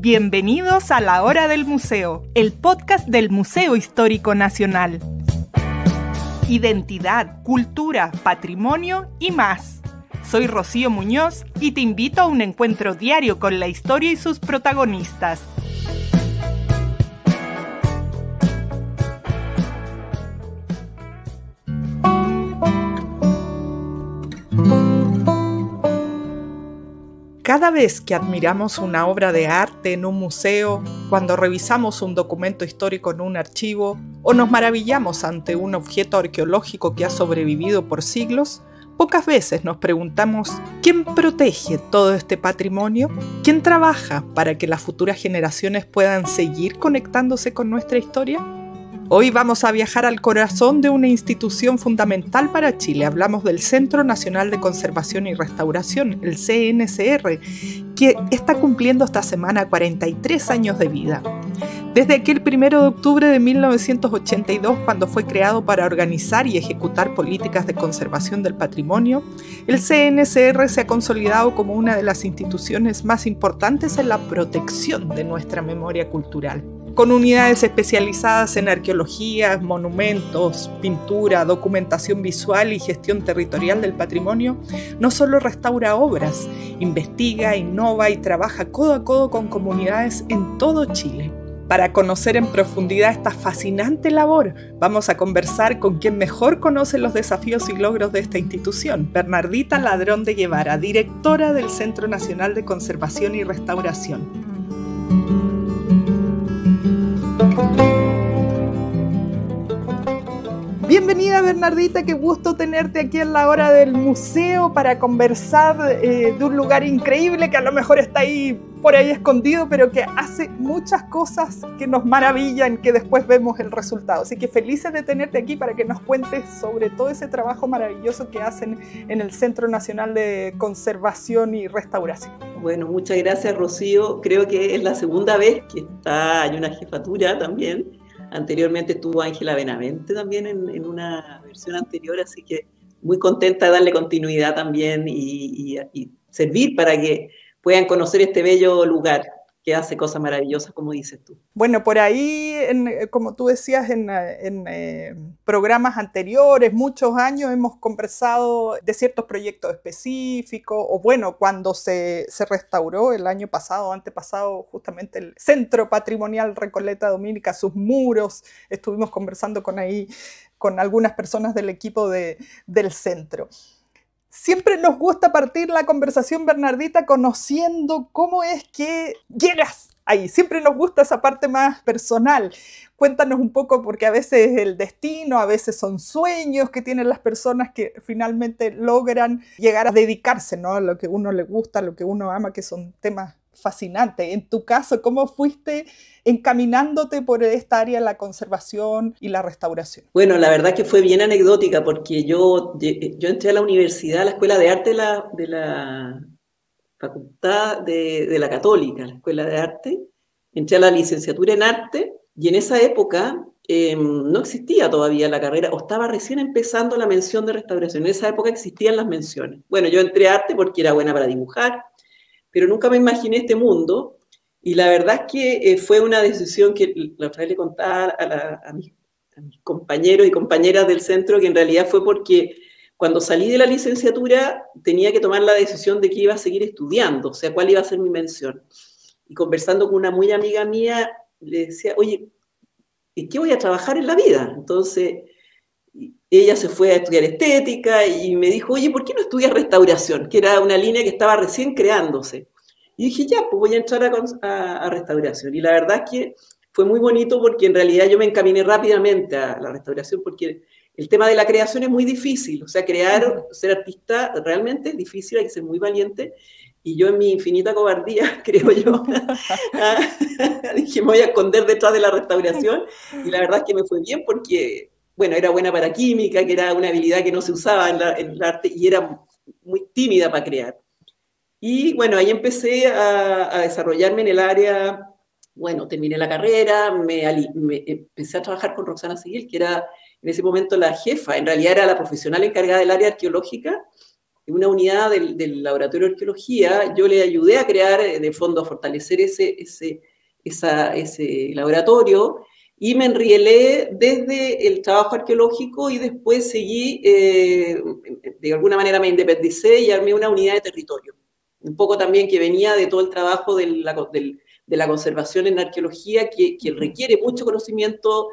Bienvenidos a La Hora del Museo, el podcast del Museo Histórico Nacional. Identidad, cultura, patrimonio y más. Soy Rocío Muñoz y te invito a un encuentro diario con la historia y sus protagonistas. Cada vez que admiramos una obra de arte en un museo, cuando revisamos un documento histórico en un archivo o nos maravillamos ante un objeto arqueológico que ha sobrevivido por siglos, pocas veces nos preguntamos ¿quién protege todo este patrimonio? ¿Quién trabaja para que las futuras generaciones puedan seguir conectándose con nuestra historia? Hoy vamos a viajar al corazón de una institución fundamental para Chile. Hablamos del Centro Nacional de Conservación y Restauración, el CNCR, que está cumpliendo esta semana 43 años de vida. Desde aquel 1 de octubre de 1982, cuando fue creado para organizar y ejecutar políticas de conservación del patrimonio, el CNCR se ha consolidado como una de las instituciones más importantes en la protección de nuestra memoria cultural. Con unidades especializadas en arqueología, monumentos, pintura, documentación visual y gestión territorial del patrimonio, no solo restaura obras, investiga, innova y trabaja codo a codo con comunidades en todo Chile. Para conocer en profundidad esta fascinante labor, vamos a conversar con quien mejor conoce los desafíos y logros de esta institución, Bernardita Ladrón de Guevara, directora del Centro Nacional de Conservación y Restauración. Bienvenida Bernardita, qué gusto tenerte aquí en la hora del museo para conversar de un lugar increíble que a lo mejor está ahí por ahí escondido, pero que hace muchas cosas que nos maravillan, que después vemos el resultado. Así que felices de tenerte aquí para que nos cuentes sobre todo ese trabajo maravilloso que hacen en el Centro Nacional de Conservación y Restauración. Bueno, muchas gracias Rocío. Creo que es la segunda vez que hay una jefatura también. Anteriormente estuvo Ángela Benavente también en una versión anterior, así que muy contenta de darle continuidad también y servir para que puedan conocer este bello lugar que hace cosas maravillosas, como dices tú. Bueno, por ahí, como tú decías, en programas anteriores, muchos años, hemos conversado de ciertos proyectos específicos, o bueno, cuando se restauró el año pasado, antepasado, justamente el Centro Patrimonial Recoleta Dominica, sus muros, estuvimos conversando con algunas personas del equipo del centro. Siempre nos gusta partir la conversación, Bernardita, conociendo cómo es que llegas ahí. Siempre nos gusta esa parte más personal. Cuéntanos un poco, porque a veces es el destino, a veces son sueños que tienen las personas que finalmente logran llegar a dedicarse, ¿no?, a lo que uno le gusta, a lo que uno ama, que son temas fascinantes. En tu caso, ¿cómo fuiste encaminándote por esta área de la conservación y la restauración? Bueno, la verdad que fue bien anecdótica porque yo entré a la universidad, a la Escuela de Arte de la Facultad de la Católica, la Escuela de Arte. Entré a la licenciatura en Arte y en esa época no existía todavía la carrera, o estaba recién empezando la mención de restauración. En esa época existían las menciones. Bueno, yo entré a Arte porque era buena para dibujar, pero nunca me imaginé este mundo, y la verdad es que fue una decisión que la otra vez le contaba a mis compañeros y compañeras del centro, que en realidad fue porque cuando salí de la licenciatura tenía que tomar la decisión de que iba a seguir estudiando, o sea, cuál iba a ser mi mención. Y conversando con una muy amiga mía, le decía, oye, ¿y qué voy a trabajar en la vida? Entonces ella se fue a estudiar estética y me dijo, oye, ¿por qué no estudias restauración? Que era una línea que estaba recién creándose. Y dije, ya, pues voy a entrar a restauración. Y la verdad es que fue muy bonito porque en realidad yo me encaminé rápidamente a la restauración porque el tema de la creación es muy difícil. O sea, ser artista realmente es difícil, hay que ser muy valiente. Y yo en mi infinita cobardía, creo yo, dije, me voy a esconder detrás de la restauración. Y la verdad es que me fue bien porque, bueno, era buena para química, que era una habilidad que no se usaba en el arte, y era muy tímida para crear. Y bueno, ahí empecé a desarrollarme en el área. Bueno, terminé la carrera, me empecé a trabajar con Roxana Seguil, que era en ese momento la jefa, en realidad era la profesional encargada del área arqueológica una unidad del Laboratorio de Arqueología, yo le ayudé a crear, de fondo, a fortalecer ese laboratorio, y me enrielé desde el trabajo arqueológico y después seguí, de alguna manera me independicé y armé una unidad de territorio. Un poco también que venía de todo el trabajo de la conservación en arqueología, que requiere mucho conocimiento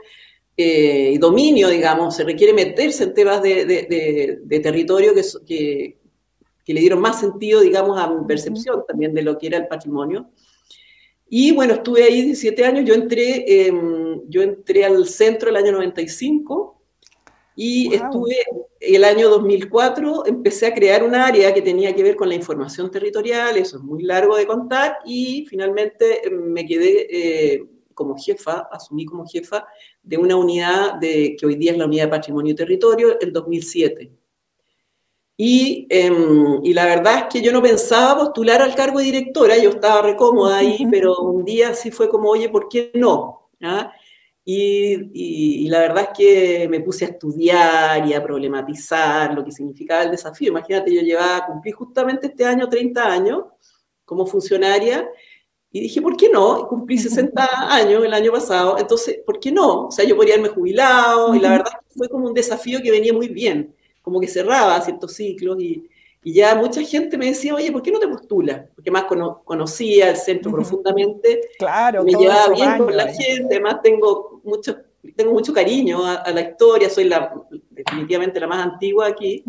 y dominio, digamos, se requiere meterse en temas de territorio que le dieron más sentido, digamos, a mi percepción también de lo que era el patrimonio. Y bueno, estuve ahí 17 años, yo entré al centro el año 95 y estuve el año 2004, empecé a crear un área que tenía que ver con la información territorial, eso es muy largo de contar, y finalmente me quedé como jefa, asumí como jefa de una unidad que hoy día es la Unidad de Patrimonio y Territorio, el 2007. Y la verdad es que yo no pensaba postular al cargo de directora, yo estaba recómoda ahí, pero un día sí fue como, oye, ¿por qué no? ¿Ah? Y la verdad es que me puse a estudiar y a problematizar lo que significaba el desafío. Imagínate, cumplí justamente este año 30 años como funcionaria, y dije, ¿por qué no? Y cumplí 60 años el año pasado, entonces, ¿por qué no? O sea, yo podría haberme jubilado, y la verdad es que fue como un desafío que venía muy bien, como que cerraba ciertos ciclos, y ya mucha gente me decía, oye, ¿por qué no te postulas? Porque más conocía el centro profundamente, claro, me todos llevaba esos bien con años la ahí. gente, además tengo mucho cariño a la historia, soy definitivamente la más antigua aquí,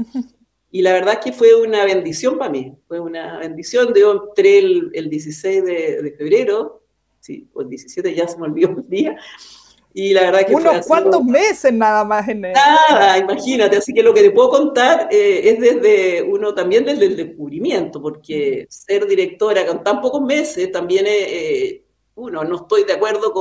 y la verdad es que fue una bendición para mí, fue una bendición. Yo entré el 16 de febrero, sí, o el 17, ya se me olvidó el día, y la verdad que Unos ha sido cuantos meses nada más en nada, imagínate. Así que lo que te puedo contar es también desde el descubrimiento, porque ser directora con tan pocos meses también no estoy de acuerdo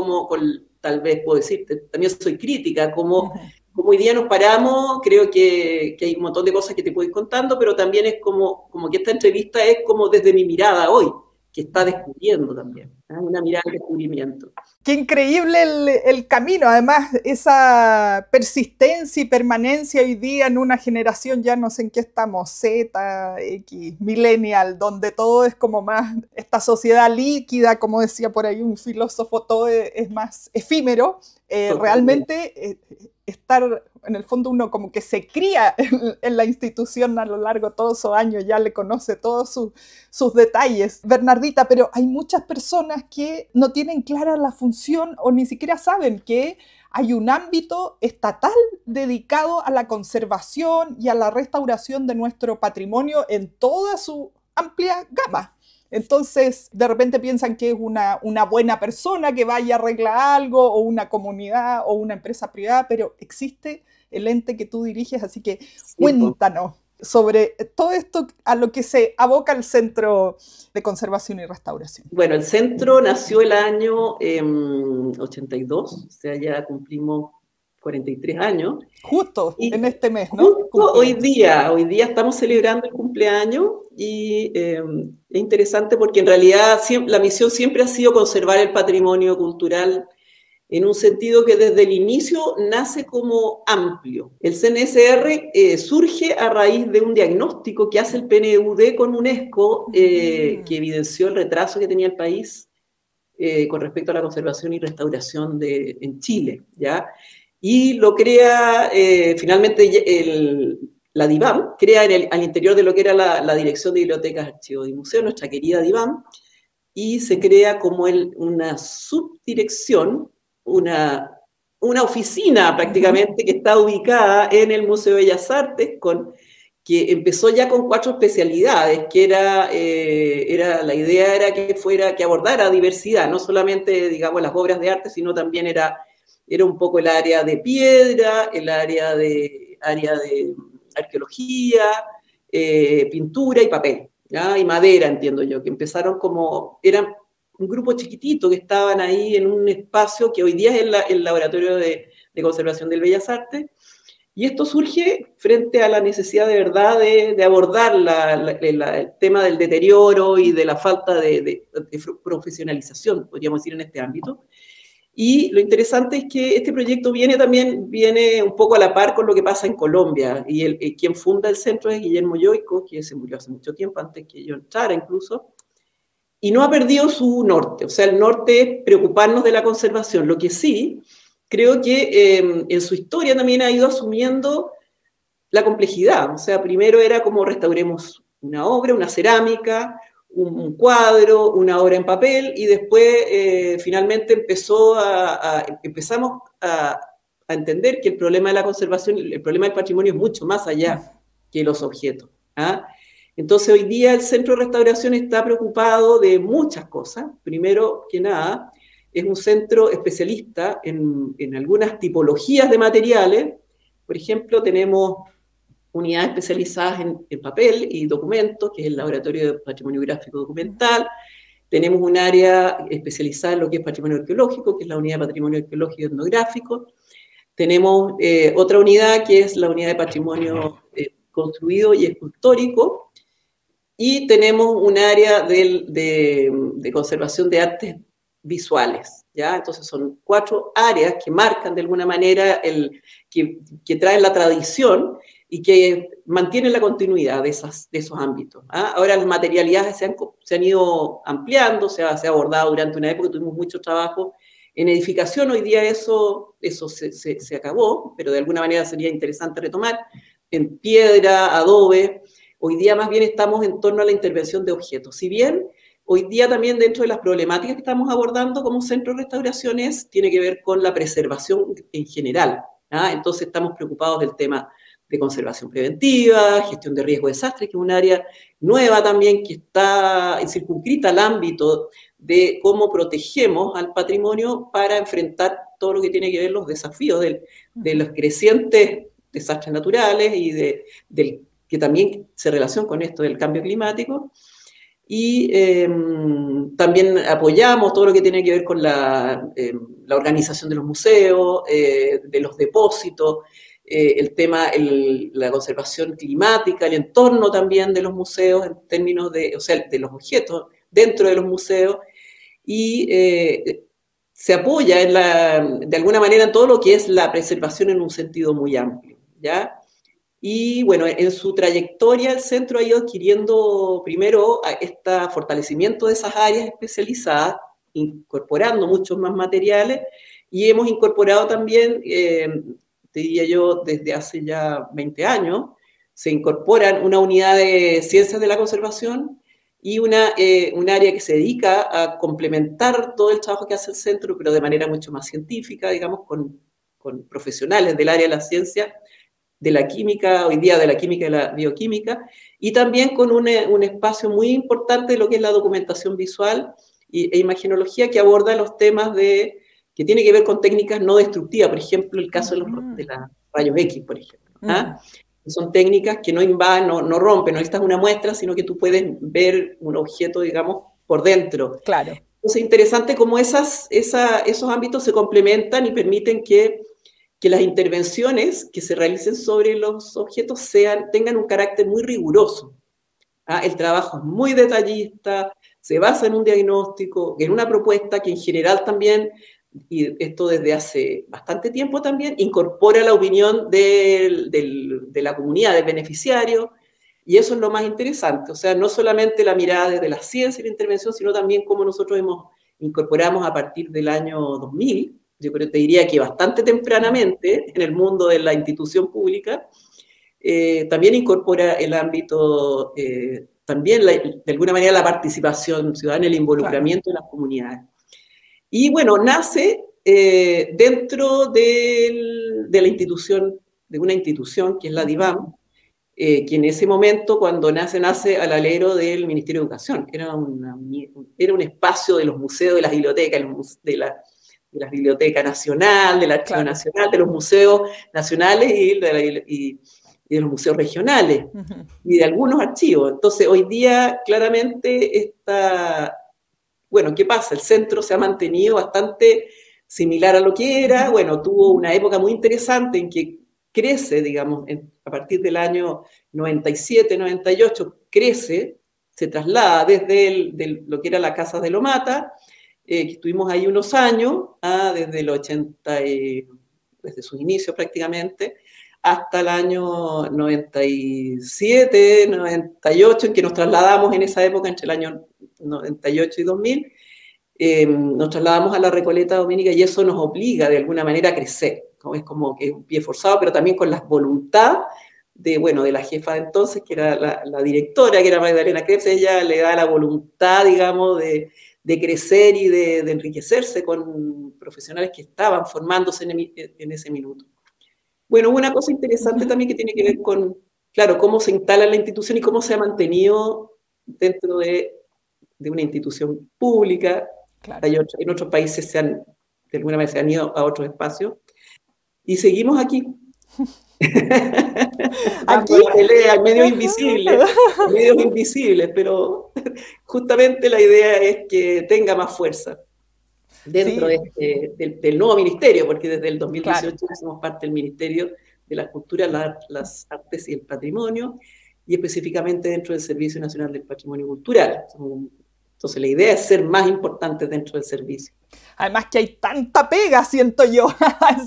tal vez puedo decirte, también soy crítica, como hoy día nos paramos, creo que hay un montón de cosas que te puedo ir contando, pero también es como que esta entrevista es como desde mi mirada hoy, que está descubriendo también, ¿eh? Una mirada de descubrimiento. Qué increíble el camino, además esa persistencia y permanencia hoy día en una generación, ya no sé en qué estamos, Z, X, millennial, donde todo es como más, esta sociedad líquida, como decía por ahí un filósofo, todo es más efímero, realmente estar, en el fondo uno como que se cría en la institución a lo largo de todos esos años, ya le conoce todos sus detalles. Bernardita, pero hay muchas personas que no tienen clara la función o ni siquiera saben que hay un ámbito estatal dedicado a la conservación y a la restauración de nuestro patrimonio en toda su amplia gama. Entonces, de repente piensan que es una buena persona que vaya a arreglar algo, o una comunidad, o una empresa privada, pero existe el ente que tú diriges, así que cuéntanos sobre todo esto a lo que se aboca el Centro de Conservación y Restauración. Bueno, el centro nació el año 82, o sea, ya cumplimos 43 años. Justo en este mes, ¿no? Justo hoy día estamos celebrando el cumpleaños, y es interesante porque en realidad la misión siempre ha sido conservar el patrimonio cultural, en un sentido que desde el inicio nace como amplio. El CNSR surge a raíz de un diagnóstico que hace el PNUD con UNESCO, que evidenció el retraso que tenía el país con respecto a la conservación y restauración en Chile, ¿ya? Y lo crea, finalmente, la DIVAM, crea al interior de lo que era la Dirección de Bibliotecas, Archivos y Museos, nuestra querida DIVAM, y se crea como una subdirección, una oficina prácticamente, que está ubicada en el Museo de Bellas Artes, que empezó ya con 4 especialidades, que la idea era que abordara diversidad, no solamente, digamos, las obras de arte, sino también era un poco el área de piedra, el área de arqueología, pintura y papel, ¿ya? Y madera, entiendo yo, que empezaron eran un grupo chiquitito que estaban ahí en un espacio que hoy día es el Laboratorio de Conservación del Bellas Artes, y esto surge frente a la necesidad de verdad de abordar el tema del deterioro y de la falta de profesionalización, podríamos decir, en este ámbito. Y lo interesante es que este proyecto viene un poco a la par con lo que pasa en Colombia. Y quien funda el centro es Guillermo Yoico, que se murió hace mucho tiempo, antes que yo entrara incluso. Y no ha perdido su norte. O sea, el norte es preocuparnos de la conservación. Lo que sí, creo que en su historia también ha ido asumiendo la complejidad. O sea, primero era como restauremos una obra, una cerámica, un cuadro, una obra en papel, y después finalmente empezamos a entender que el problema de la conservación, el problema del patrimonio es mucho más allá que los objetos. ¿Ah? Entonces hoy día el Centro de Restauración está preocupado de muchas cosas. Primero que nada, es un centro especialista en algunas tipologías de materiales. Por ejemplo, tenemos unidades especializadas en papel y documentos, que es el Laboratorio de Patrimonio Gráfico Documental. Tenemos un área especializada en lo que es patrimonio arqueológico, que es la Unidad de Patrimonio Arqueológico y Etnográfico. Tenemos otra unidad, que es la Unidad de Patrimonio Construido y Escultórico. Y tenemos un área de conservación de artes visuales, ¿ya? Entonces son 4 áreas que marcan de alguna manera, que traen la tradición y que mantienen la continuidad de esos ámbitos. ¿Ah? Ahora las materialidades se han ido ampliando, se ha abordado durante una época, tuvimos mucho trabajo en edificación, hoy día eso se acabó, pero de alguna manera sería interesante retomar, en piedra, adobe. Hoy día más bien estamos en torno a la intervención de objetos. Si bien hoy día también dentro de las problemáticas que estamos abordando como centro de restauraciones tiene que ver con la preservación en general. ¿Ah? Entonces estamos preocupados del tema de conservación preventiva, gestión de riesgo de desastre, que es un área nueva también que está circunscrita al ámbito de cómo protegemos al patrimonio para enfrentar todo lo que tiene que ver los desafíos de los crecientes desastres naturales y del que también se relaciona con esto del cambio climático. Y también apoyamos todo lo que tiene que ver con la organización de los museos, de los depósitos, el tema, la conservación climática, el entorno también de los museos en términos o sea, de los objetos dentro de los museos, y se apoya de alguna manera en todo lo que es la preservación en un sentido muy amplio, ¿ya? Y bueno, en su trayectoria el centro ha ido adquiriendo primero este fortalecimiento de esas áreas especializadas, incorporando muchos más materiales, y hemos incorporado también, te diría yo, desde hace ya 20 años, se incorporan una unidad de ciencias de la conservación y un área que se dedica a complementar todo el trabajo que hace el centro, pero de manera mucho más científica, digamos, con profesionales del área de la ciencia, de la química, hoy día de la química y la bioquímica, y también con un espacio muy importante de lo que es la documentación visual e imagenología, que aborda los temas que tiene que ver con técnicas no destructivas, por ejemplo, el caso de los rayos X, por ejemplo. ¿Ah? Son técnicas que no invaden, no rompen, no necesitas una muestra, sino que tú puedes ver un objeto, digamos, por dentro. Claro. Entonces, interesante cómo esos ámbitos se complementan y permiten que las intervenciones que se realicen sobre los objetos tengan un carácter muy riguroso. ¿Ah? El trabajo es muy detallista, se basa en un diagnóstico, en una propuesta que en general también, y esto desde hace bastante tiempo también, incorpora la opinión de la comunidad, del beneficiario, y eso es lo más interesante. O sea, no solamente la mirada desde la ciencia y la intervención, sino también cómo nosotros incorporamos a partir del año 2000, yo creo que te diría que bastante tempranamente en el mundo de la institución pública, también incorpora el ámbito, también de alguna manera la participación ciudadana, el involucramiento de las comunidades. Y bueno, nace dentro de la institución, de una institución que es la DIVAM, que en ese momento, cuando nace al alero del Ministerio de Educación, que era un espacio de los museos, de las bibliotecas, de la Biblioteca Nacional, del Archivo Nacional, de los museos nacionales y de los museos regionales, y de algunos archivos. Entonces, hoy día, claramente, bueno, ¿qué pasa? El centro se ha mantenido bastante similar a lo que era. Bueno, tuvo una época muy interesante en que crece, digamos, a partir del año 97, 98, crece, se traslada desde lo que era la Casa de Lomata, que estuvimos ahí unos años, desde el 80, desde sus inicios prácticamente, hasta el año 97, 98, en que nos trasladamos en esa época, entre el año 98 y 2000, nos trasladamos a la Recoleta Dominica y eso nos obliga de alguna manera a crecer. ¿No? Es como que un pie forzado, pero también con la voluntad de, bueno, de la jefa de entonces, que era la directora, que era Magdalena Krebs. Ella le da la voluntad, digamos, de crecer y de enriquecerse con profesionales que estaban formándose en ese minuto. Bueno, una cosa interesante también que tiene que ver con, claro, cómo se instala la institución y cómo se ha mantenido dentro de una institución pública. Claro. En otros países de alguna manera se han ido a otros espacios. Y seguimos aquí. Aquí, la pelea, medios invisibles, pero justamente la idea es que tenga más fuerza dentro sí, del nuevo ministerio, porque desde el 2018 claro. somos parte del Ministerio de la Cultura, las Artes y el Patrimonio, y específicamente dentro del Servicio Nacional del Patrimonio Cultural. Entonces la idea es ser más importantes dentro del servicio. Además que hay tanta pega, siento yo,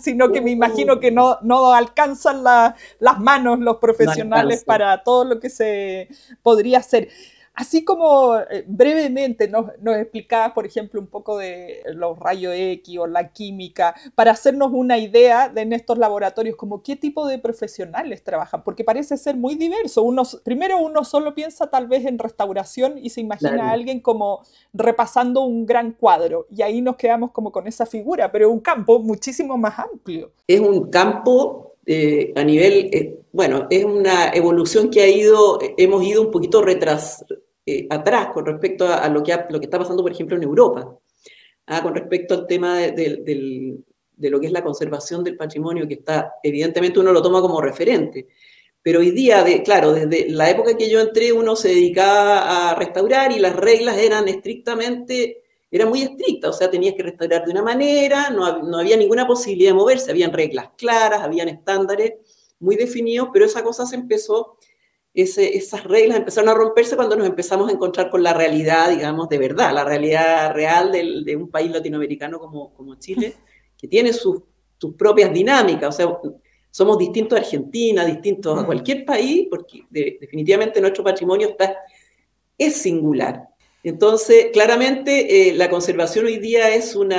sino que me imagino que no alcanzan las manos los No profesionales alcanza. para todo lo que se podría hacer. Así como brevemente nos explicabas, por ejemplo, un poco de los rayos X o la química, para hacernos una idea de en estos laboratorios, como qué tipo de profesionales trabajan, porque parece ser muy diverso. Primero uno solo piensa tal vez en restauración y se imagina Claro. a alguien como repasando un gran cuadro, y ahí nos quedamos como con esa figura, pero es un campo muchísimo más amplio. Es un campo a nivel, bueno, es una evolución que hemos ido un poquito atrás con respecto a lo que está pasando, por ejemplo, en Europa, con respecto al tema de lo que es la conservación del patrimonio, que está, evidentemente uno lo toma como referente, pero hoy día, claro, desde la época que yo entré, uno se dedicaba a restaurar y las reglas eran muy estrictas, o sea, tenías que restaurar de una manera, no había ninguna posibilidad de moverse, habían reglas claras, habían estándares muy definidos, pero esas reglas empezaron a romperse cuando nos empezamos a encontrar con la realidad, digamos, de verdad, la realidad real de un país latinoamericano como Chile, que tiene sus propias dinámicas, o sea, somos distintos a Argentina, distintos a cualquier país, porque definitivamente nuestro patrimonio es singular. Entonces, claramente, la conservación hoy día es un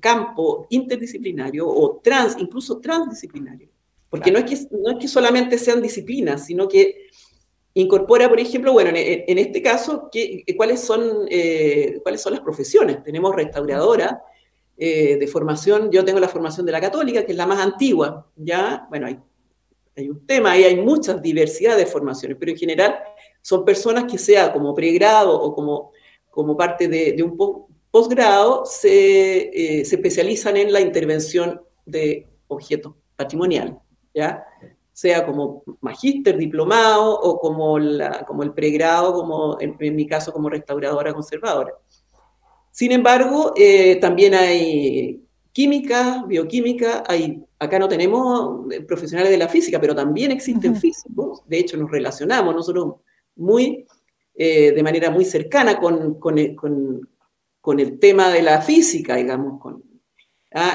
campo interdisciplinario o incluso transdisciplinario. Porque Claro. no es que solamente sean disciplinas, sino que incorpora, por ejemplo, bueno, en este caso, ¿cuáles son las profesiones? Tenemos restauradora de formación, yo tengo la formación de la Católica, que es la más antigua, ¿ya? Bueno, hay un tema, ahí hay mucha diversidad de formaciones, pero en general son personas que sea como pregrado o como parte de un posgrado, se especializan en la intervención de objetos patrimoniales, ¿ya? Sea como magíster, diplomado o como el pregrado, como en mi caso como restauradora conservadora. Sin embargo, también hay química, bioquímica, acá no tenemos profesionales de la física, pero también existen físicos, de hecho nos relacionamos nosotros de manera muy cercana con el tema de la física, digamos.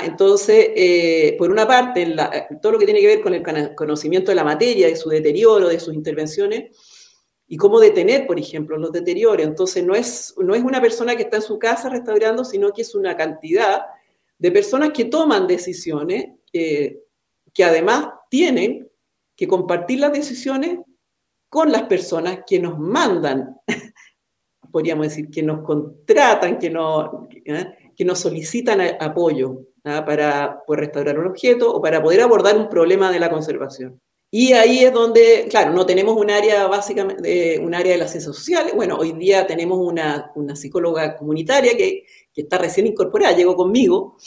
Entonces, por una parte, todo lo que tiene que ver con el conocimiento de la materia, de su deterioro, de sus intervenciones, y cómo detener, por ejemplo, los deterioros. Entonces, no es una persona que está en su casa restaurando, sino que es una cantidad de personas que toman decisiones, que además tienen que compartir las decisiones con las personas que nos mandan, podríamos decir, que nos contratan, que nos solicitan apoyo para poder restaurar un objeto o para poder abordar un problema de la conservación. Y ahí es donde, claro, no tenemos un área básicamente, un área de las ciencias sociales. Bueno, hoy día tenemos una psicóloga comunitaria que está recién incorporada, llegó conmigo,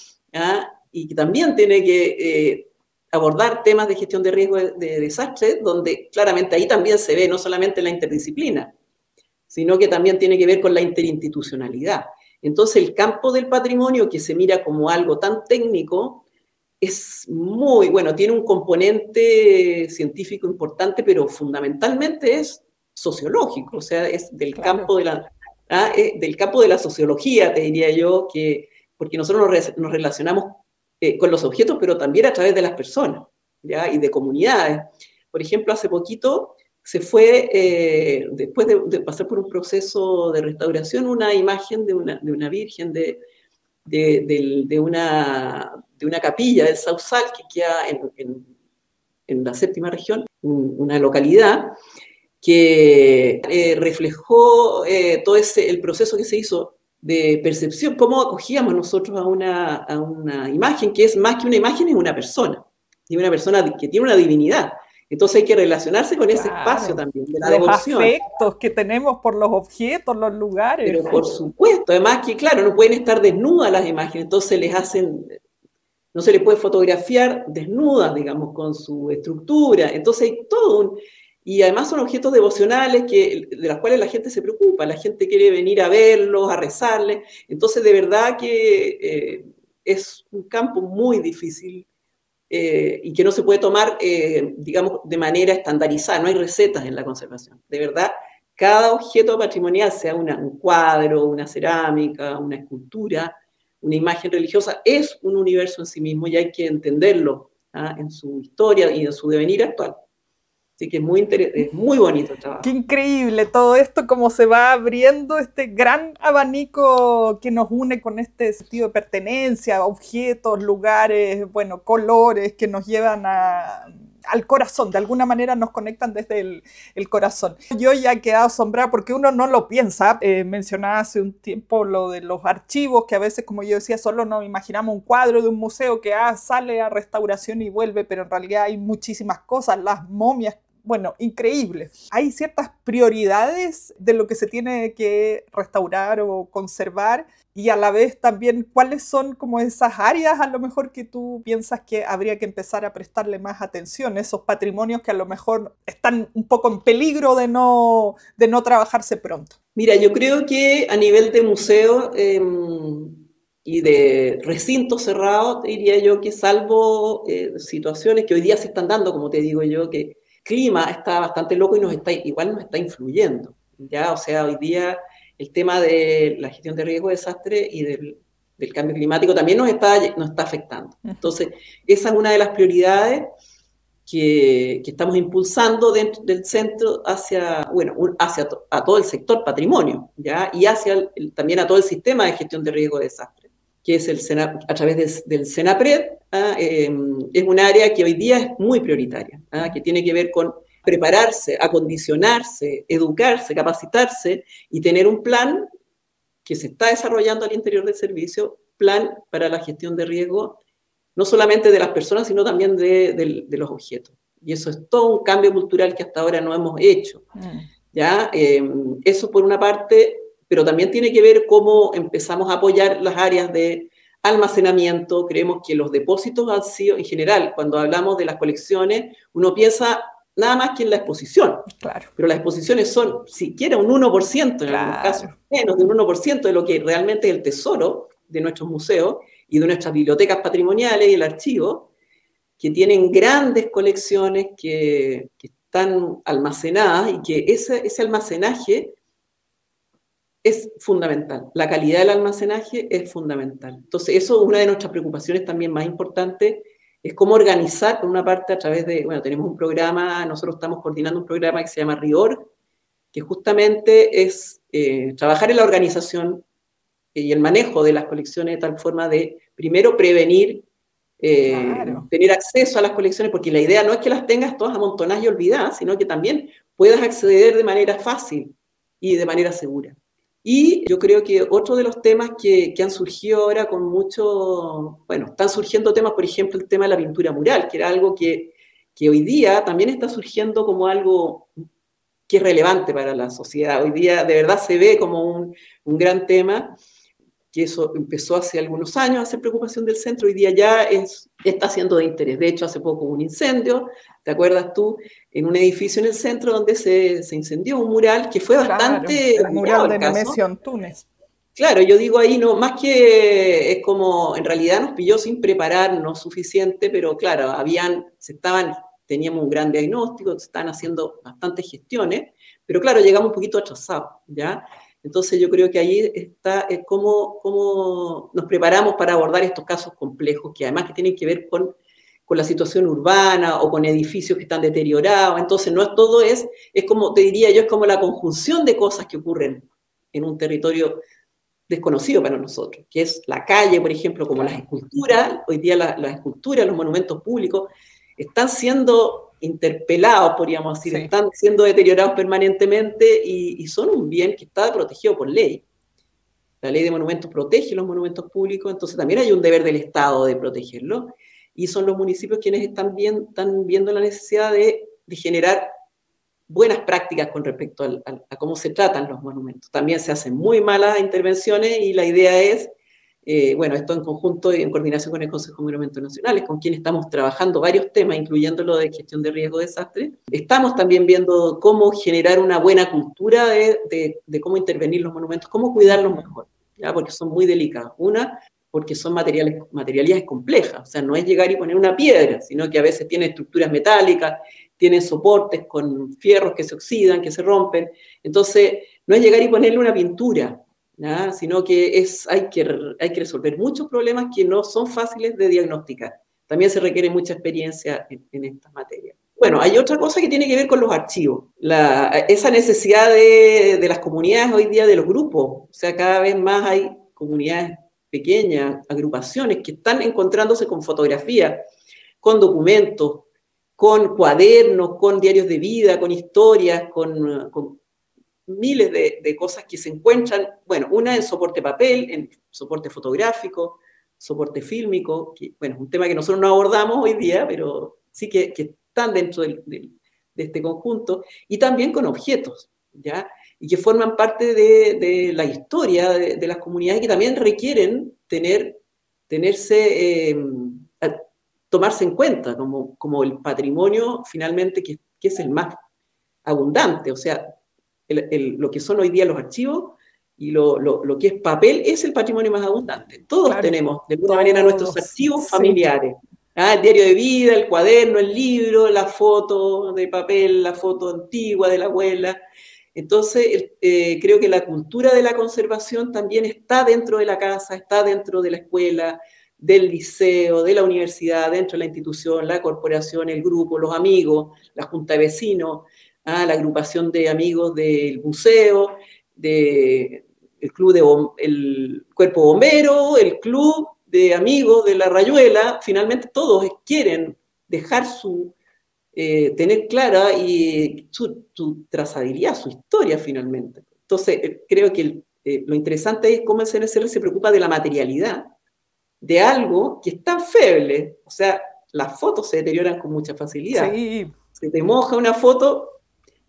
y que también tiene que abordar temas de gestión de riesgo de desastres, donde claramente ahí también se ve no solamente la interdisciplina, sino que también tiene que ver con la interinstitucionalidad. Entonces, el campo del patrimonio, que se mira como algo tan técnico, es muy, bueno, tiene un componente científico importante, pero fundamentalmente es sociológico, o sea, es del Claro. campo de la del campo de la sociología, te diría yo, porque nosotros nos relacionamos con los objetos, pero también a través de las personas, ¿ya? Y de comunidades. Por ejemplo, hace poquito se fue, después de pasar por un proceso de restauración, una imagen de una virgen de una capilla del Sausal que queda en la séptima región, una localidad que reflejó todo el proceso que se hizo de percepción, cómo acogíamos nosotros a una imagen que es más que una imagen, es una persona, y una persona que tiene una divinidad. Entonces hay que relacionarse con ese espacio también, de la los devoción. afectos que tenemos por los objetos, los lugares. Pero por supuesto, además que claro, no pueden estar desnudas las imágenes, entonces no se les puede fotografiar desnudas, digamos, con su estructura, entonces hay todo y además son objetos devocionales de los cuales la gente se preocupa, la gente quiere venir a verlos, a rezarles, entonces de verdad que es un campo muy difícil y que no se puede tomar, digamos, de manera estandarizada, no hay recetas en la conservación, de verdad. Cada objeto patrimonial, sea un cuadro, una cerámica, una escultura, una imagen religiosa, es un universo en sí mismo y hay que entenderlo en su historia y en su devenir actual. Así que es muy bonito el trabajo. Qué increíble todo esto, cómo se va abriendo este gran abanico que nos une con este sentido de pertenencia, objetos, lugares, bueno, colores que nos llevan al corazón, de alguna manera nos conectan desde el corazón. Yo ya he quedado asombrada porque uno no lo piensa. Mencionaba hace un tiempo lo de los archivos, que a veces, como yo decía, solo nos imaginamos un cuadro de un museo que sale a restauración y vuelve, pero en realidad hay muchísimas cosas, las momias. Bueno, increíble. Hay ciertas prioridades de lo que se tiene que restaurar o conservar y a la vez también cuáles son como esas áreas a lo mejor que tú piensas que habría que empezar a prestarle más atención, esos patrimonios que a lo mejor están un poco en peligro de no trabajarse pronto. Mira, yo creo que a nivel de museo y de recinto cerrado, diría yo que salvo situaciones que hoy día se están dando, como te digo yo, que clima está bastante loco y igual nos está influyendo, ¿ya? O sea, hoy día el tema de la gestión de riesgo de desastre y del cambio climático también nos está afectando. Entonces, esa es una de las prioridades que estamos impulsando dentro del centro hacia a todo el sector patrimonio, ¿ya? Y también a todo el sistema de gestión de riesgo de desastre, que es a través del SENAPRED, es un área que hoy día es muy prioritaria, que tiene que ver con prepararse, acondicionarse, educarse, capacitarse y tener un plan que se está desarrollando al interior del servicio, plan para la gestión de riesgo, no solamente de las personas, sino también de los objetos. Y eso es todo un cambio cultural que hasta ahora no hemos hecho. ¿Ya? Eso por una parte, pero también tiene que ver cómo empezamos a apoyar las áreas de almacenamiento. Creemos que los depósitos han sido, en general, cuando hablamos de las colecciones, uno piensa nada más que en la exposición. Claro. Pero las exposiciones son siquiera un 1%, en algunos casos, menos de un 1% de lo que realmente es el tesoro de nuestros museos y de nuestras bibliotecas patrimoniales y el archivo, que tienen grandes colecciones que están almacenadas y que ese almacenaje es fundamental. La calidad del almacenaje es fundamental. Entonces, eso es una de nuestras preocupaciones también más importantes, es cómo organizar, por una parte, a través de, tenemos un programa, nosotros estamos coordinando un programa que se llama RIORG, que justamente es trabajar en la organización y el manejo de las colecciones de tal forma de, primero, prevenir, tener acceso a las colecciones, porque la idea no es que las tengas todas amontonadas y olvidadas, sino que también puedas acceder de manera fácil y de manera segura. Y yo creo que otro de los temas que han surgido ahora con mucho, están surgiendo temas, por ejemplo, el tema de la pintura mural, que era algo que hoy día también está surgiendo como algo que es relevante para la sociedad. Hoy día de verdad se ve como un gran tema, que eso empezó hace algunos años a ser preocupación del centro, hoy día ya está siendo de interés. De hecho, hace poco hubo un incendio, ¿te acuerdas tú? En un edificio en el centro donde se incendió un mural que fue bastante... El mural de Nemesio Antunes. Claro, yo digo ahí, no, más que es como, en realidad nos pilló sin prepararnos suficiente, pero claro, teníamos un gran diagnóstico, se estaban haciendo bastantes gestiones, pero claro, llegamos un poquito atrasados, ¿ya? Entonces yo creo que ahí está cómo nos preparamos para abordar estos casos complejos, que además que tienen que ver con la situación urbana o con edificios que están deteriorados. Entonces no es todo, es como, te diría yo, es como la conjunción de cosas que ocurren en un territorio desconocido para nosotros, que es la calle, por ejemplo, como las esculturas. Hoy día las esculturas, los monumentos públicos, están siendo interpelados, podríamos decir, están siendo deteriorados permanentemente y son un bien que está protegido por ley. La ley de monumentos protege los monumentos públicos, entonces también hay un deber del Estado de protegerlos, y son los municipios quienes están viendo la necesidad de generar buenas prácticas con respecto a cómo se tratan los monumentos. También se hacen muy malas intervenciones y la idea es, bueno, esto en conjunto y en coordinación con el Consejo de Monumentos Nacionales, con quien estamos trabajando varios temas, incluyendo lo de gestión de riesgo de desastre. Estamos también viendo cómo generar una buena cultura de cómo intervenir los monumentos, cómo cuidarlos mejor, ¿ya? Porque son muy delicados. Una, porque son materialidades complejas, o sea, no es llegar y poner una piedra, sino que a veces tiene estructuras metálicas, tienen soportes con fierros que se oxidan, que se rompen. Entonces, no es llegar y ponerle una pintura, ¿ya? Sino que hay que resolver muchos problemas que no son fáciles de diagnosticar. También se requiere mucha experiencia en estas materias. Bueno, hay otra cosa que tiene que ver con los archivos. Esa necesidad de las comunidades hoy día, de los grupos. O sea, cada vez más hay comunidades pequeñas, agrupaciones que están encontrándose con fotografías, con documentos, con cuadernos, con diarios de vida, con historias, con miles de cosas que se encuentran, bueno, una en soporte papel, en soporte fotográfico, soporte fílmico, que, bueno, es un tema que nosotros no abordamos hoy día, pero sí que están dentro de este conjunto, y también con objetos, ¿ya? Y que forman parte de la historia de las comunidades, que también requieren tomarse en cuenta como el patrimonio finalmente que es el más abundante. O sea, lo que son hoy día los archivos y lo que es papel es el patrimonio más abundante. Todos tenemos, de alguna manera, nuestros archivos familiares. El diario de vida, el cuaderno, el libro, la foto de papel, la foto antigua de la abuela. Entonces, creo que la cultura de la conservación también está dentro de la casa, está dentro de la escuela, del liceo, de la universidad, dentro de la institución, la corporación, el grupo, los amigos, la junta de vecinos, la agrupación de amigos del buceo, el cuerpo bombero, el club de amigos de la Rayuela. Finalmente todos quieren dejar tener clara su trazabilidad, su historia finalmente. Entonces, creo que lo interesante es cómo el CNCR se preocupa de la materialidad de algo que es tan feble. O sea, las fotos se deterioran con mucha facilidad. Sí. Se te moja una foto,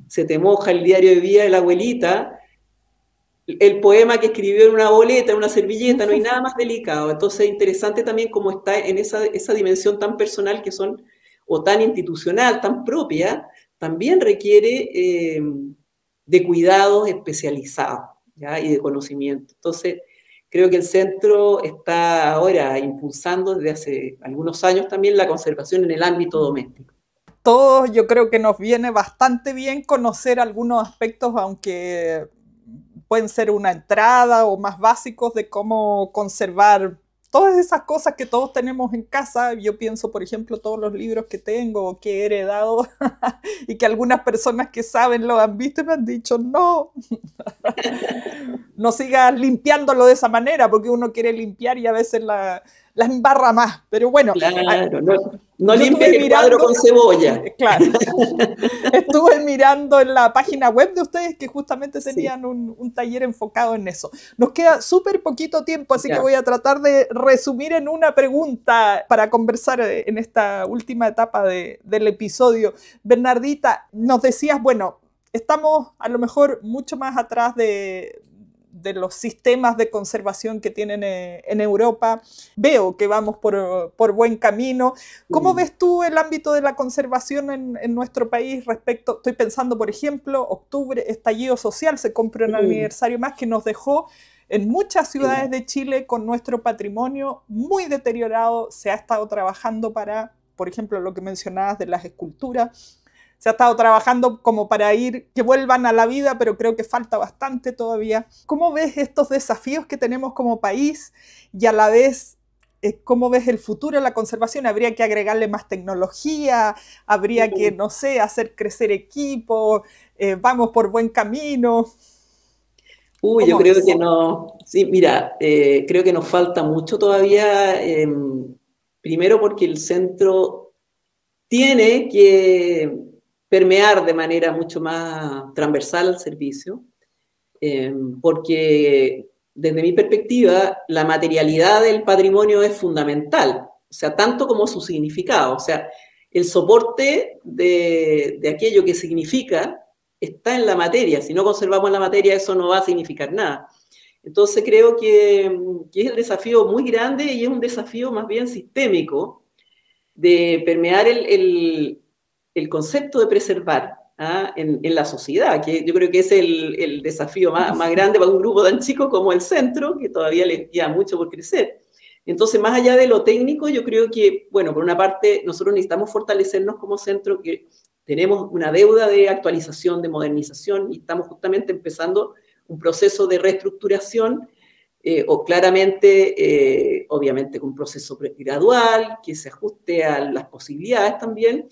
se te moja el diario de vida de la abuelita, el poema que escribió en una boleta, en una servilleta, no hay nada más delicado. Entonces es interesante también cómo está en esa dimensión tan personal o tan institucional, tan propia, también requiere de cuidados especializados, ¿ya? Y de conocimiento. Entonces, creo que el centro está ahora impulsando desde hace algunos años también la conservación en el ámbito doméstico. Todos, yo creo que nos viene bastante bien conocer algunos aspectos, aunque pueden ser una entrada o más básicos de cómo conservar todas esas cosas que todos tenemos en casa. Yo pienso, por ejemplo, todos los libros que tengo o que he heredado y que algunas personas que saben lo han visto y me han dicho, no, no sigas limpiándolo de esa manera, porque uno quiere limpiar y a veces la embarra más. Pero bueno, claro, no limpies el cuadro con cebolla. Claro. Estuve mirando en la página web de ustedes que justamente tenían un taller enfocado en eso. Nos queda súper poquito tiempo, así que voy a tratar de resumir en una pregunta para conversar en esta última etapa del episodio. Bernardita, nos decías, bueno, estamos a lo mejor mucho más atrás de los sistemas de conservación que tienen en Europa. Veo que vamos por buen camino. ¿Cómo ves tú el ámbito de la conservación en nuestro país respecto? Estoy pensando, por ejemplo, octubre, estallido social, se cumple un aniversario más que nos dejó en muchas ciudades de Chile con nuestro patrimonio muy deteriorado. Se ha estado trabajando para, por ejemplo, lo que mencionabas de las esculturas. se ha estado trabajando como para que vuelvan a la vida, pero creo que falta bastante todavía. ¿Cómo ves estos desafíos que tenemos como país y a la vez cómo ves el futuro de la conservación? ¿Habría que agregarle más tecnología? ¿Habría que, no sé, hacer crecer equipos? ¿Vamos por buen camino? Uy, yo ¿Cómo creo ves? que no. Sí, mira, creo que nos falta mucho todavía. Primero porque el centro tiene que permear de manera mucho más transversal al servicio, porque desde mi perspectiva la materialidad del patrimonio es fundamental, o sea, tanto como su significado, o sea, el soporte de aquello que significa está en la materia. Si no conservamos la materia, eso no va a significar nada. Entonces creo que es el desafío muy grande y es un desafío más bien sistémico de permear el concepto de preservar, ¿ah? En la sociedad, que yo creo que es el desafío más grande para un grupo tan chico como el centro, que todavía les queda mucho por crecer. Entonces, más allá de lo técnico, yo creo que, bueno, por una parte, nosotros necesitamos fortalecernos como centro, que tenemos una deuda de actualización, de modernización, y estamos justamente empezando un proceso de reestructuración o claramente, obviamente, con un proceso gradual que se ajuste a las posibilidades también,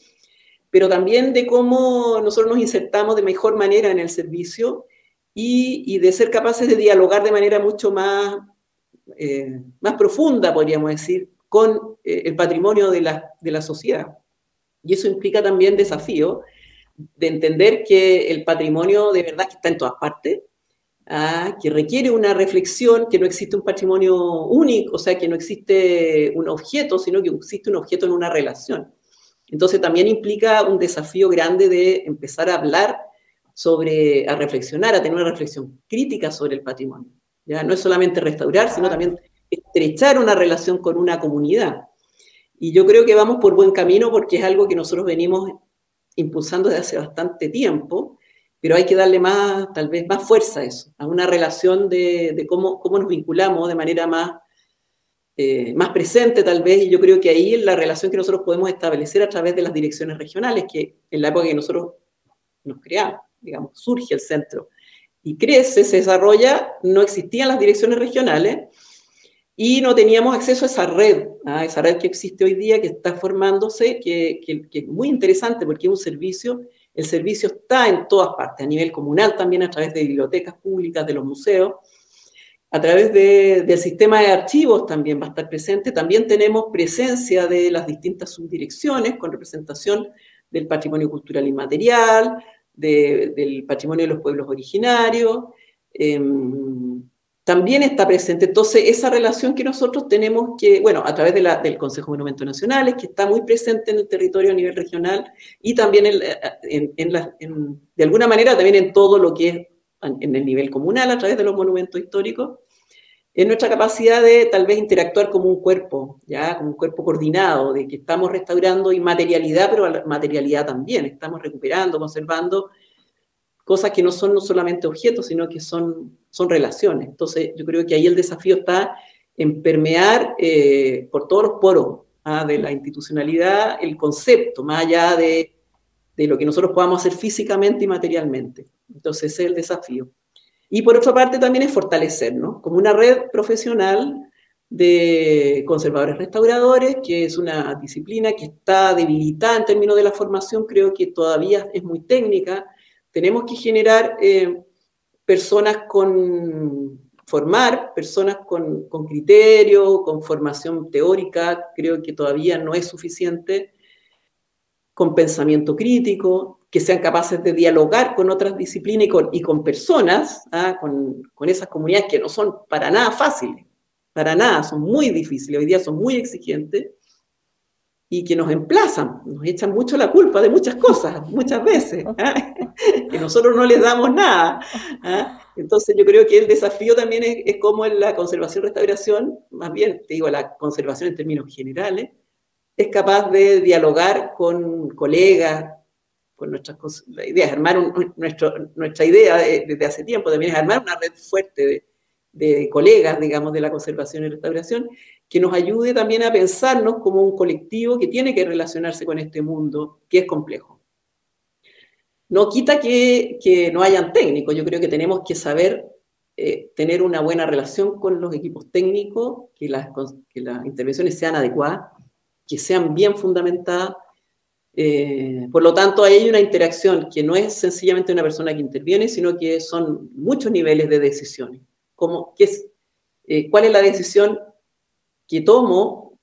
pero también de cómo nosotros nos insertamos de mejor manera en el servicio y de ser capaces de dialogar de manera mucho más profunda, podríamos decir, con el patrimonio de la sociedad. Y eso implica también desafío de entender que el patrimonio de verdad que está en todas partes, que requiere una reflexión, que no existe un patrimonio único, o sea, que no existe un objeto, sino que existe un objeto en una relación. Entonces también implica un desafío grande de empezar a hablar a reflexionar, a tener una reflexión crítica sobre el patrimonio. ¿Ya? No es solamente restaurar, sino también estrechar una relación con una comunidad. Y yo creo que vamos por buen camino porque es algo que nosotros venimos impulsando desde hace bastante tiempo, pero hay que darle más, tal vez más fuerza a eso, a una relación de cómo nos vinculamos de manera más presente tal vez, y yo creo que ahí es la relación que nosotros podemos establecer a través de las direcciones regionales, que en la época que nosotros nos creamos, digamos, surge el centro y crece, se desarrolla, no existían las direcciones regionales y no teníamos acceso a esa red que existe hoy día, que está formándose, que es muy interesante porque es un servicio, el servicio está en todas partes, a nivel comunal también, a través de bibliotecas públicas, de los museos, a través del sistema de archivos también va a estar presente. También tenemos presencia de las distintas subdirecciones con representación del patrimonio cultural inmaterial, del patrimonio de los pueblos originarios. También está presente. Entonces, esa relación que nosotros tenemos que, bueno, a través del Consejo de Monumentos Nacionales, que está muy presente en el territorio a nivel regional y también de alguna manera también en todo lo que es en el nivel comunal a través de los monumentos históricos, es nuestra capacidad de tal vez interactuar como un cuerpo, ¿ya? Como un cuerpo coordinado, de que estamos restaurando inmaterialidad, pero materialidad también, estamos recuperando, conservando cosas que no son no solamente objetos, sino que son relaciones. Entonces, yo creo que ahí el desafío está en permear por todos los poros de la institucionalidad el concepto, más allá de lo que nosotros podamos hacer físicamente y materialmente. Entonces, ese es el desafío. Y por otra parte también es fortalecernos como una red profesional de conservadores restauradores, que es una disciplina que está debilitada en términos de la formación, creo que todavía es muy técnica. Tenemos que generar formar personas con criterio, con formación teórica, creo que todavía no es suficiente, con pensamiento crítico, que sean capaces de dialogar con otras disciplinas y con personas, con esas comunidades que no son para nada fáciles, para nada, son muy difíciles, hoy día son muy exigentes y que nos emplazan, nos echan mucho la culpa de muchas cosas, muchas veces, que nosotros no les damos nada. Entonces yo creo que el desafío también es como en la conservación-restauración, más bien, te digo, la conservación en términos generales, es capaz de dialogar con colegas, con la idea es armar nuestra idea desde hace tiempo también es armar una red fuerte de colegas, digamos, de la conservación y restauración, que nos ayude también a pensarnos como un colectivo que tiene que relacionarse con este mundo, que es complejo. No quita que no hayan técnicos. Yo creo que tenemos que saber tener una buena relación con los equipos técnicos, que las intervenciones sean adecuadas, que sean bien fundamentadas. Por lo tanto, hay una interacción que no es sencillamente una persona que interviene, sino que son muchos niveles de decisiones. ¿Cuál es la decisión que tomo?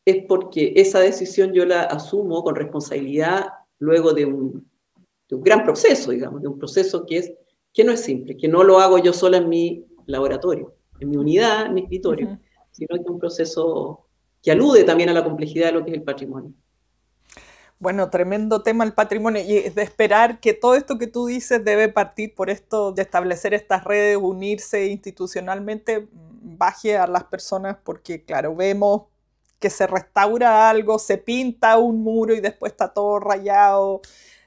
Es porque esa decisión yo la asumo con responsabilidad luego de un gran proceso, digamos, de un proceso que no es simple, que no lo hago yo sola en mi laboratorio, en mi unidad, en mi escritorio, sino que es un proceso que alude también a la complejidad de lo que es el patrimonio. Bueno, tremendo tema el patrimonio, y es de esperar que todo esto que tú dices debe partir por esto de establecer estas redes, unirse institucionalmente, baje a las personas, porque claro, vemos que se restaura algo, se pinta un muro y después está todo rayado,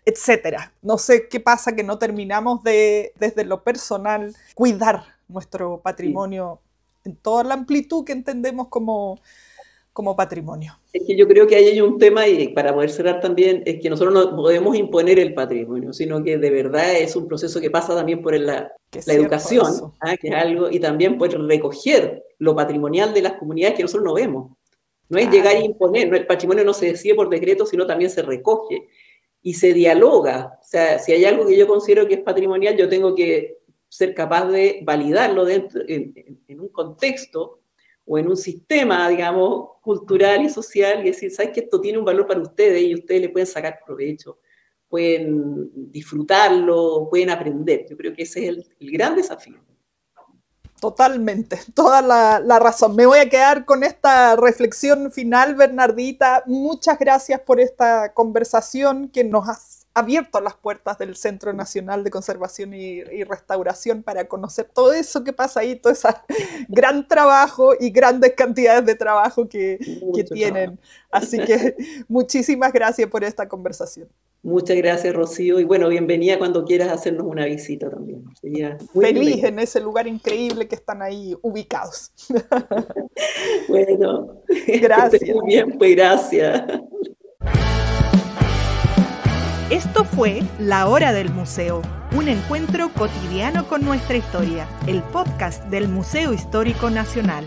etcétera. No sé qué pasa, que no terminamos desde lo personal, cuidar nuestro patrimonio en toda la amplitud que entendemos como patrimonio. Es que yo creo que ahí hay un tema, y para poder cerrar también, es que nosotros no podemos imponer el patrimonio, sino que de verdad es un proceso que pasa también por la educación, que es algo, y también por recoger lo patrimonial de las comunidades que nosotros no vemos. No es llegar a imponer, el patrimonio no se decide por decreto, sino también se recoge y se dialoga. O sea, si hay algo que yo considero que es patrimonial, yo tengo que ser capaz de validarlo dentro, en un contexto o en un sistema, digamos, cultural y social, y decir, ¿sabes que esto tiene un valor para ustedes y ustedes le pueden sacar provecho? Pueden disfrutarlo, pueden aprender. Yo creo que ese es el gran desafío. Totalmente, toda la razón. Me voy a quedar con esta reflexión final, Bernardita. Muchas gracias por esta conversación que nos has abierto las puertas del Centro Nacional de Conservación y Restauración para conocer todo eso que pasa ahí, todo ese gran trabajo y grandes cantidades de trabajo que tienen. Así que muchísimas gracias por esta conversación. Muchas gracias, Rocío, y bueno, bienvenida cuando quieras hacernos una visita también. Sería muy feliz bienvenida. En ese lugar increíble que están ahí ubicados. Bueno, gracias. Muy bien, pues gracias. Esto fue La Hora del Museo, un encuentro cotidiano con nuestra historia, el podcast del Museo Histórico Nacional.